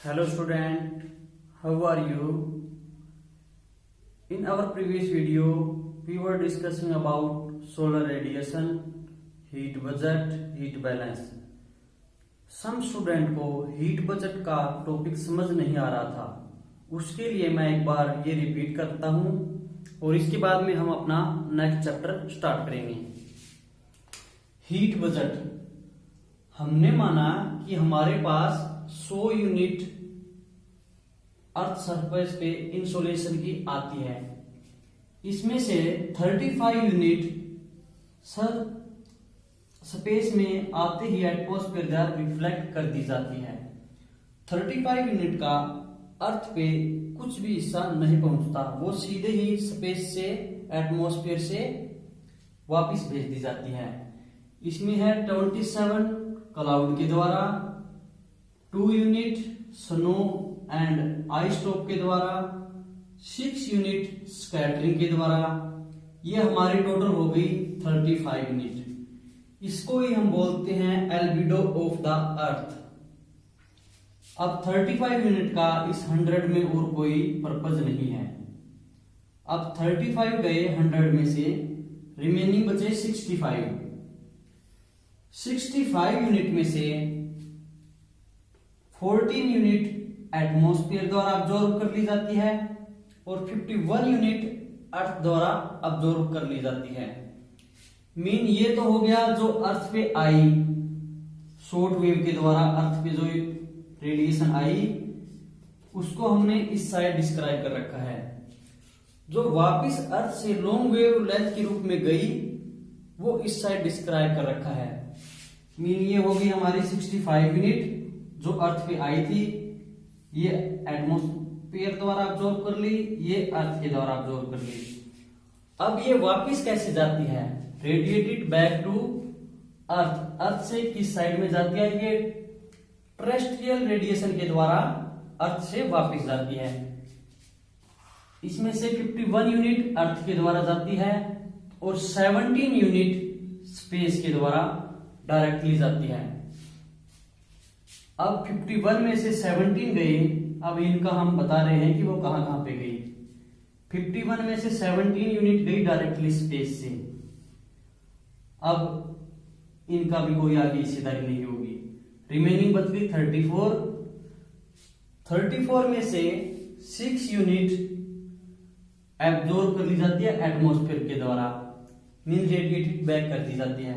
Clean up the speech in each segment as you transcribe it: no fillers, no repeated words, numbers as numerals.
Hello student, how are you? In our previous video, we were discussing about solar radiation, heat budget, heat balance. Some student को heat budget का topic समझ नहीं आ रहा था, उसके लिए मैं एक बार ये रिपीट करता हूँ और इसके बाद में हम अपना नेक्स्ट चैप्टर स्टार्ट करेंगे। हीट बजट, हमने माना कि हमारे पास 100 यूनिट अर्थ सरफेस पे इंसोलेशन की आती है, इसमें से 35 यूनिट स्पेस में आते ही एटमॉस्फेयर द्वारा रिफ्लेक्ट कर दी जाती है। 35 यूनिट का अर्थ पे कुछ भी हिस्सा नहीं पहुंचता, वो सीधे ही स्पेस से एटमॉस्फेयर से वापस भेज दी जाती है। इसमें है 27 क्लाउड के द्वारा, 2 unit snow and ice top के द्वारा, 6 यूनिट स्कैटरिंग के द्वारा। ये हमारी टोटल हो गई 35 यूनिट। इसको ही हम बोलते हैं एल्बिडो ऑफ द अर्थ। अब 35 यूनिट का इस 100 में और कोई पर्पज नहीं है। अब 35 गए 100 में से, रिमेनिंग बचे 65। 65 यूनिट में से 14 यूनिट एटमॉस्फेयर द्वारा अब्जॉर्ब कर ली जाती है और 51 यूनिट अर्थ द्वारा अब्जॉर्ब कर ली जाती है। मीन ये तो हो गया जो अर्थ पे आई, शॉर्ट वेव के द्वारा अर्थ पे जो रेडिएशन आई उसको हमने इस साइड डिस्क्राइब कर रखा है। जो वापिस अर्थ से लॉन्ग वेव लेंथ के रूप में गई वो इस साइड डिस्क्राइब कर रखा है। मीन ये हो गई हमारी 65 यूनिट जो अर्थ पे आई थी, ये एटमॉस्फेयर द्वारा अब्जॉर्ब कर ली, ये अर्थ के द्वारा अब्जॉर्ब कर ली। अब ये वापिस कैसे जाती है? Radiated back to earth. Earth से किस साइड में जाती है? ये टेरेस्ट्रियल रेडिएशन के द्वारा अर्थ से वापिस जाती है। इसमें से 51 यूनिट अर्थ के द्वारा जाती है और 17 यूनिट स्पेस के द्वारा डायरेक्टली जाती है। अब 51 में से 17 गए, अब इनका हम बता रहे हैं कि वो कहां कहां पे गई। 51 में से 17 यूनिट गई डायरेक्टली स्पेस से। अब इनका भी कोई आगे हिस्सेदारी नहीं होगी, रिमेनिंग बच गई 34। 34 में से 6 यूनिट एब्जॉर्ब कर ली जाती है एटमॉस्फेयर के द्वारा, मीन रेडिएटेड बैक कर दी जाती है।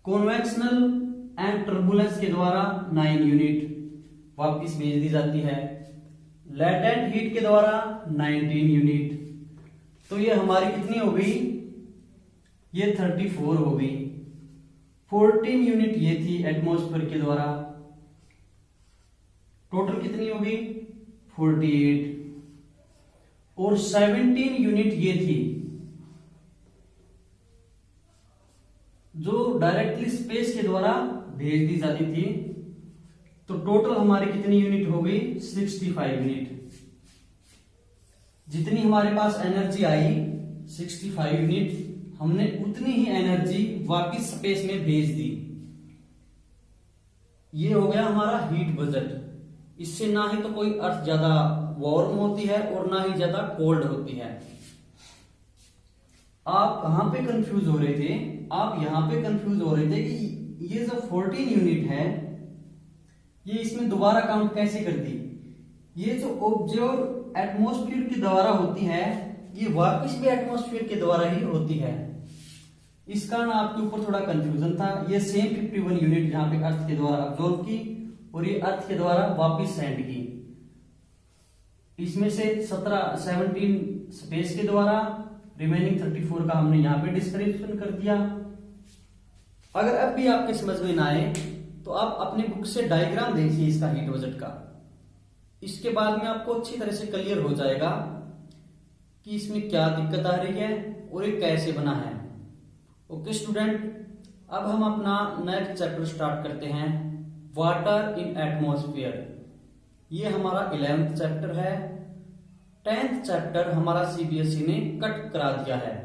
कॉन्वेक्शनल एंड टर्बुलेंस के द्वारा 9 यूनिट वापस भेज दी जाती है। लैटेंट हीट के द्वारा 19 यूनिट। तो ये हमारी कितनी हो गई? ये 34 हो गई। 14 यूनिट ये थी एटमॉस्फेयर के द्वारा। टोटल कितनी हो गई? 48। और 17 यूनिट ये थी जो डायरेक्टली स्पेस के द्वारा भेज दी जाती थी। तो टोटल हमारी कितनी यूनिट हो गई? 65 यूनिट। जितनी हमारे पास एनर्जी आई 65 यूनिट, हमने उतनी ही एनर्जी वापस स्पेस में भेज दी। ये हो गया हमारा हीट बजट। इससे ना ही तो कोई अर्थ ज्यादा वार्म होती है और ना ही ज्यादा कोल्ड होती है। आप कहां पे कंफ्यूज हो रहे थे? आप यहां पे कंफ्यूज हो रहे थे कि ये जो 14 यूनिट है ये इसमें दोबारा काउंट कैसे कर दी। ये जो ऑब्जर्व एटमॉस्फेयर के द्वारा होती है ये वापस भी एटमॉस्फेयर के द्वारा ही होती है। इस कारण आपके ऊपर थोड़ा कंफ्यूजन था। ये सेम 51 यूनिट जहां पे अर्थ के द्वारा अब्जॉर्ब की और ये अर्थ के द्वारा वापस सेंड की। इसमें से 17 स्पेस के द्वारा, रिमेनिंग 34 का हमने यहाँ पे डिस्क्रिप्शन कर दिया। अगर अब भी आपके समझ में ना आए तो आप अपने बुक से डायग्राम देखिए इसका हीट बजट का। इसके बाद में आपको अच्छी तरह से क्लियर हो जाएगा कि इसमें क्या दिक्कत आ रही है और ये कैसे बना है। ओके स्टूडेंट, अब हम अपना नेक्स्ट चैप्टर स्टार्ट करते हैं, वाटर इन एटमॉस्फेयर। ये हमारा 11th चैप्टर है। 10th चैप्टर हमारा सीबीएसई ने कट करा दिया है।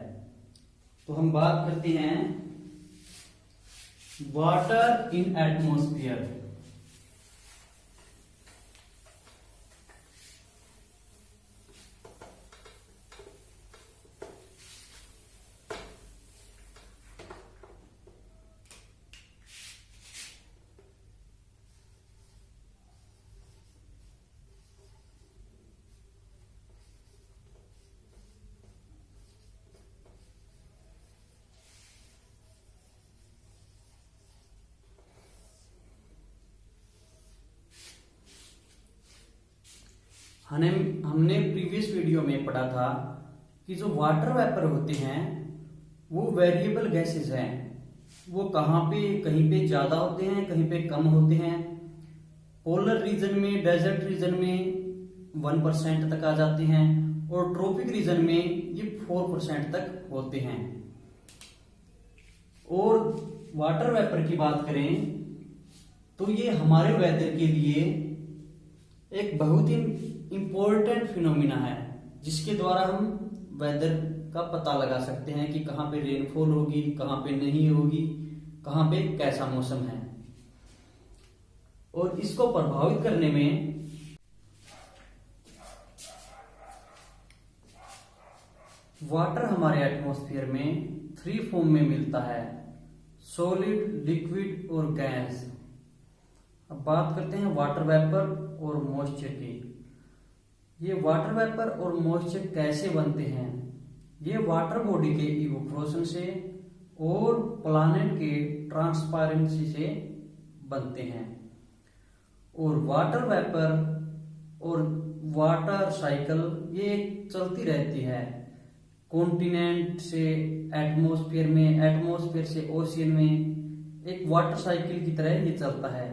तो हम बात करते हैं वाटर इन एटमॉस्फेयर। हमने प्रीवियस वीडियो में पढ़ा था कि जो वाटर वेपर होते हैं वो वेरिएबल गैसेस हैं। वो कहीं पे ज्यादा होते हैं, कहीं पे कम होते हैं। पोलर रीजन में, डेजर्ट रीजन में 1% तक आ जाते हैं और ट्रॉपिक रीजन में ये 4% तक होते हैं। और वाटर वेपर की बात करें तो ये हमारे वेदर के लिए एक बहुत ही इंपॉर्टेंट फिनोमिना है, जिसके द्वारा हम वेदर का पता लगा सकते हैं कि कहाँ पे रेनफॉल होगी, कहाँ पे नहीं होगी, कहाँ पे कैसा मौसम है। और इसको प्रभावित करने में वाटर हमारे एटमॉस्फेयर में 3 फॉर्म में मिलता है, सॉलिड, लिक्विड और गैस। अब बात करते हैं वाटर वेपर और मॉइस्चर की। ये वाटर वेपर और मॉइस्चर कैसे बनते हैं? ये वाटर बॉडी के इवोपोरेशन से और प्लैनेट के ट्रांसपेरेंसी से बनते हैं। और वाटर वेपर और वाटर साइकिल ये चलती रहती है, कॉन्टिनेंट से एटमॉस्फेयर में, एटमॉस्फेयर से ओशियन में, एक वाटर साइकिल की तरह ये चलता है।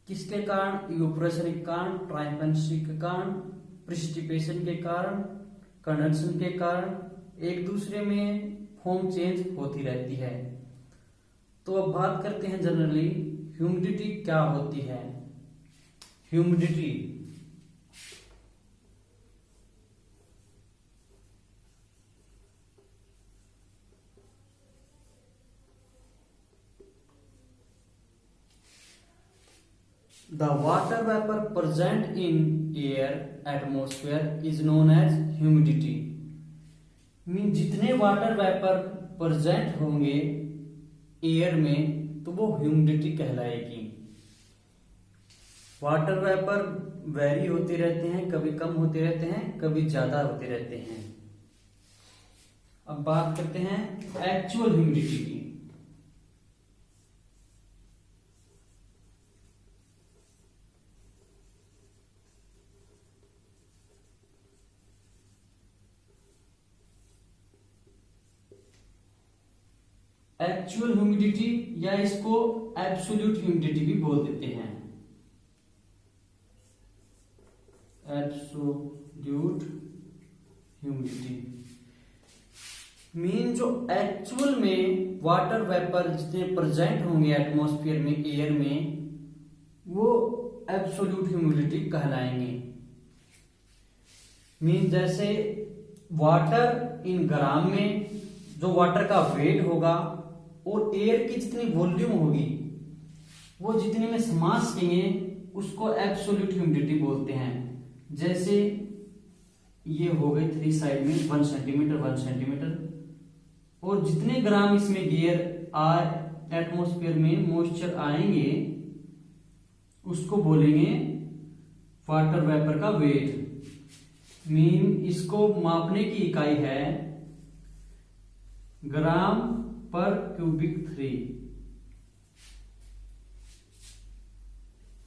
किसके कारण? इवोपोरेशन के कारण, ट्रांसपेरेंसी के कारण, प्रिसिपिटेशन के कारण, कंडेंसेशन के कारण एक दूसरे में फॉर्म चेंज होती रहती है। तो अब बात करते हैं जनरली ह्यूमिडिटी क्या होती है। Humidity The water vapor present in air atmosphere is known as humidity. Mean जितने वाटर वेपर प्रेजेंट होंगे एयर में तो वो ह्यूमिडिटी कहलाएगी। वाटर वेपर वेरी होते रहते हैं, कभी कम होते रहते हैं, कभी ज्यादा होते रहते हैं। अब बात करते हैं एक्चुअल ह्यूमिडिटी की। एक्चुअल ह्यूमिडिटी या इसको एब्सोल्यूट ह्यूमिडिटी भी बोल देते हैं। एब्सोल्यूट ह्यूमिडिटी मीन जो एक्चुअल में वाटर वेपर जितने प्रेजेंट होंगे एटमॉस्फेयर में, एयर में, वो एब्सोल्यूट ह्यूमिडिटी कहलाएंगे। मीन जैसे वाटर इन ग्राम में जो वाटर का वेट होगा और एयर की जितनी वॉल्यूम होगी वो जितने में समा सकेंगे उसको एब्सोल्यूट ह्यूमिडिटी बोलते हैं। जैसे ये हो गई 3 साइड में 1 सेंटीमीटर 1 सेंटीमीटर, और जितने ग्राम इसमें गियर एटमॉस्फेयर में मॉइस्चर आएंगे उसको बोलेंगे वाटर वेपर का वेट। मीन इसको मापने की इकाई है ग्राम पर क्यूबिक 3,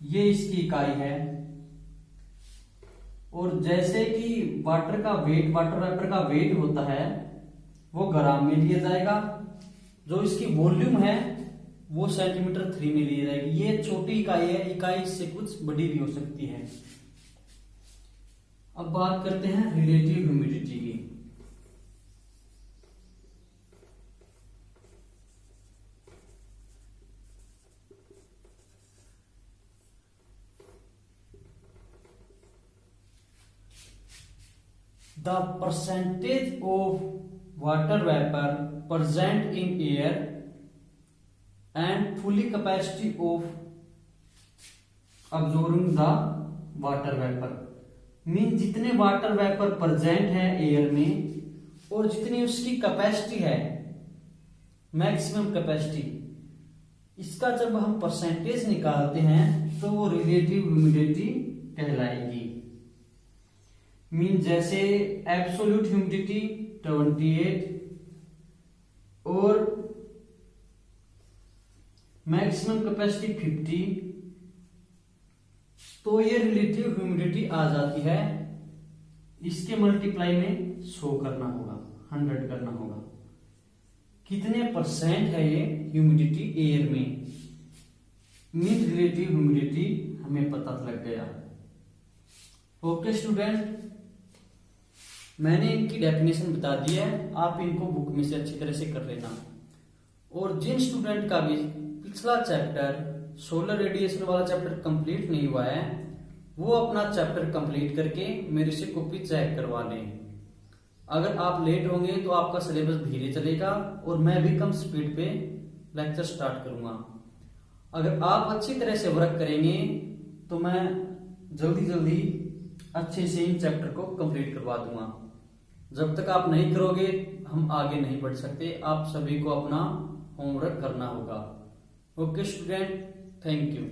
ये इसकी इकाई है। और जैसे कि वाटर वेपर का वेट होता है वो ग्राम में लिया जाएगा, जो इसकी वॉल्यूम है वो सेंटीमीटर 3 में ली जाएगी। ये छोटी इकाई है, इकाई इससे कुछ बड़ी भी हो सकती है। अब बात करते हैं रिलेटिव ह्यूमिडिटी की। The percentage of water vapor present in air and fully capacity of absorbing the water vapor mean जितने वाटर वेपर प्रेजेंट है एयर में और जितनी उसकी कैपेसिटी है, मैक्सिमम कैपेसिटी, इसका जब हम परसेंटेज निकालते हैं तो वो रिलेटिव ह्यूमिडिटी कहलाएगी। मीन जैसे एब्सोल्यूट ह्यूमिडिटी 28 और मैक्सिमम कैपेसिटी 50 तो ये रिलेटिव ह्यूमिडिटी आ जाती है, इसके मल्टीप्लाई में 100 करना होगा, 100 करना होगा। कितने परसेंट है ये ह्यूमिडिटी एयर में, मीन रिलेटिव ह्यूमिडिटी हमें पता लग गया। ओके स्टूडेंट, मैंने इनकी डेफिनेशन बता दी है, आप इनको बुक में से अच्छी तरह से कर लेना। और जिन स्टूडेंट का भी पिछला चैप्टर सोलर रेडिएशन वाला चैप्टर कंप्लीट नहीं हुआ है, वो अपना चैप्टर कंप्लीट करके मेरे से कॉपी चेक करवा लें। अगर आप लेट होंगे तो आपका सिलेबस धीरे चलेगा और मैं भी कम स्पीड पे लेक्चर स्टार्ट करूंगा। अगर आप अच्छी तरह से वर्क करेंगे तो मैं जल्दी जल्दी अच्छे से इन चैप्टर को कंप्लीट करवा दूंगा। जब तक आप नहीं करोगे हम आगे नहीं बढ़ सकते। आप सभी को अपना होमवर्क करना होगा। Okay student, thank you.